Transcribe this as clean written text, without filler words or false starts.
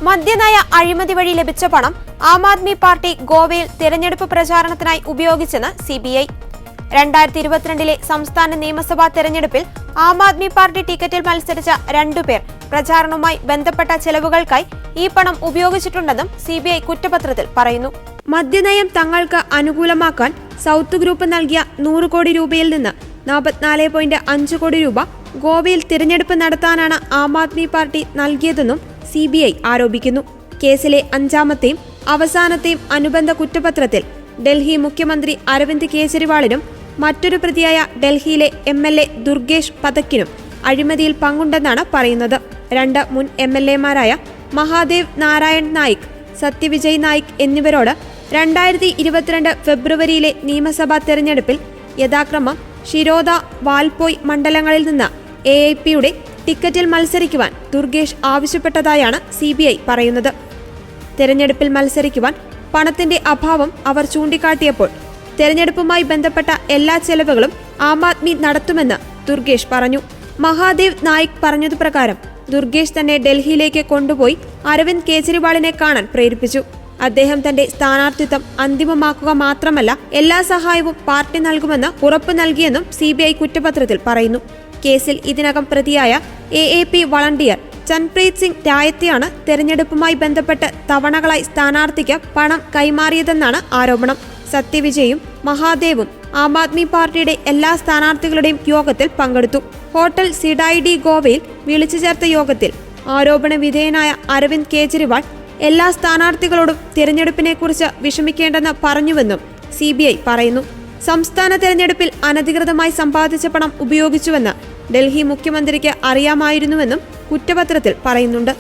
മദ്യനയ അഴിമതി വഴി ലഭിച്ച പണം ആം ആദ്മി പാർട്ടി ഗോവയിൽ തെരഞ്ഞെടുപ്പ് പ്രചാരണത്തിനായി ഉപയോഗിച്ചെന്ന് CBI. 2022 സംസ്ഥാന നിയമസഭാ തെരഞ്ഞെടുപ്പിൽ ആം ആദ്മി പാർട്ടി ടിക്കറ്റിൽ മത്സരിച്ച 2 പേർ പ്രചാരണവുമായി ബന്ധപ്പെട്ട ചെലവുകൾക്കായി ഈ പണം ഉപയോഗിച്ചിട്ടുണ്ടെന്നും CBI കുറ്റപത്രത്തിൽ പറയുന്നു. മദ്യനയം തങ്ങൾക്ക് അനുകൂലമാക്കാൻ സൗത്ത് ഗ്രൂപ്പ് നൽകിയ 100 കോടി രൂപയിൽ നിന്ന് 44.5 കോടി രൂപ ഗോവയിൽ തിരഞ്ഞെടുപ്പ് നടത്താനാണ് ആം ആദ്മി പാർട്ടി നൽകിയതെന്നും CBI ആരോപിക്കുന്നു. കേസിലെ 5ാമത്തെയും അവസാനത്തെയും അനുബന്ധ കുറ്റപത്രത്തിൽ ഡൽഹി മുഖ്യമന്ത്രി അരവിന്ദ് കെജ്രിവാളിനും മറ്റൊരു പ്രതിയായ ഡൽഹിയിലെ MLA ദുർഗേഷ് പതക്കിനും അഴിമതിയിൽ പങ്കുണ്ടെന്നാണ് പറയുന്നത്. 2 മുൻ MLAമാരായ മഹാദേവ് നാരായൺ നായിക്, സത്യവിജയ് നായിക് എന്നിവരോട് 2022 ഫെബ്രുവരിയിലെ നിയമസഭാ തെരഞ്ഞെടുപ്പിൽ യഥാക്രമം ഷിരോദ, വാൽപോയ് മണ്ഡലങ്ങളിൽ നിന്ന് AIPയുടെ ടിക്കറ്റിൽ മത്സരിക്കുവാൻ ദുർഗേഷ് ആവശ്യപ്പെട്ടതായാണ് CBI പറയുന്നത്. തെരഞ്ഞെടുപ്പിൽ മത്സരിക്കുവാൻ പണത്തിന്റെ അഭാവം അവർ ചൂണ്ടിക്കാട്ടിയപ്പോൾ തെരഞ്ഞെടുപ്പുമായി ബന്ധപ്പെട്ട എല്ലാ ചെലവുകളും ആം ആദ്മി നടത്തുമെന്ന് ദുർഗേഷ് പറഞ്ഞു. മഹാദേവ് നായിക് പറഞ്ഞതുപ്രകാരം ദുർഗേഷ് തന്നെ ഡൽഹിയിലേക്ക് കൊണ്ടുപോയി അരവിന്ദ് കെജ്രിവാളിനെ കാണാൻ പ്രേരിപ്പിച്ചു. അദ്ദേഹം തന്റെ സ്ഥാനാർത്ഥിത്വം അന്തിമമാക്കുക മാത്രമല്ല എല്ലാ സഹായവും പാർട്ടി നൽകുമെന്ന് ഉറപ്പു നൽകിയെന്നും CBI കുറ്റപത്രത്തിൽ പറയുന്നു. കേസിൽ ഇതിനകം പ്രതിയായ AAP വളണ്ടിയർ ചൻപ്രീത് സിംഗ് രായത്തെയാണ് തെരഞ്ഞെടുപ്പുമായി ബന്ധപ്പെട്ട് തവണകളായി സ്ഥാനാർത്ഥിക്ക് പണം കൈമാറിയതെന്നാണ് ആരോപണം. സത്യവിജയും മഹാദേവും ആം ആദ്മി പാർട്ടിയുടെ എല്ലാ സ്ഥാനാർത്ഥികളുടെയും യോഗത്തിൽ പങ്കെടുത്തു. ഹോട്ടൽ സിഡായി ഗോവയിൽ വിളിച്ചു ചേർത്ത യോഗത്തിൽ ആരോപണ വിധേയനായ അരവിന്ദ് കെജ്രിവാൾ എല്ലാ സ്ഥാനാർത്ഥികളോടും തിരഞ്ഞെടുപ്പിനെക്കുറിച്ച് വിഷമിക്കേണ്ടെന്ന് പറഞ്ഞുവെന്നും CBI പറയുന്നു. സംസ്ഥാന തെരഞ്ഞെടുപ്പിൽ അനധികൃതമായി സമ്പാദിച്ച പണം ഉപയോഗിച്ചുവെന്ന് ഡൽഹി മുഖ്യമന്ത്രിക്ക് അറിയാമായിരുന്നുവെന്നും കുറ്റപത്രത്തിൽ പറയുന്നുണ്ട്.